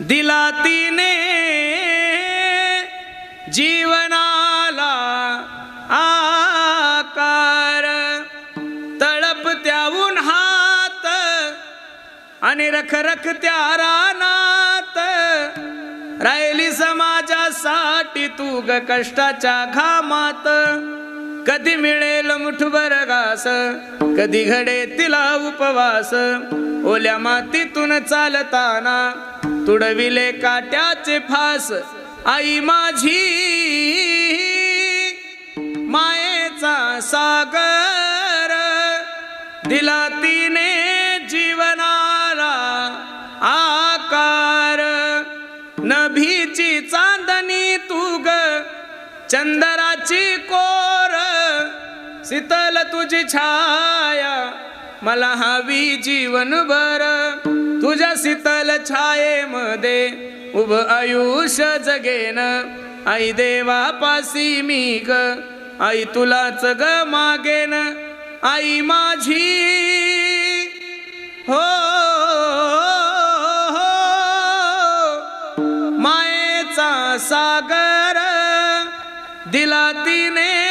दिला तिने जीवनाला आकार, तळपत्या उन्हात आणि रखरखत्या रानात राहिली समाजासाठी तू ग कष्टाच्या घामात. कधी मिळेल मुठभर घास, कधी घडे तिला उपवास. ओल्या मातीतून चालताना तुडविले काट्याचे फास. आई माझी मायेचा सागर, दिला तिने जीवनाला आकार. नभीची चांदणी तू ग चंदराची कोर, शीतल तुझी छाया मला हवी जीवनभर. तुझ्या शीतल छायेमध्ये उभं आयुष्य जगेन. आई देवापासी मी ग, आई तुलाच ग मागेन. आई माझी हो, मायेचा सागर, दिला तिने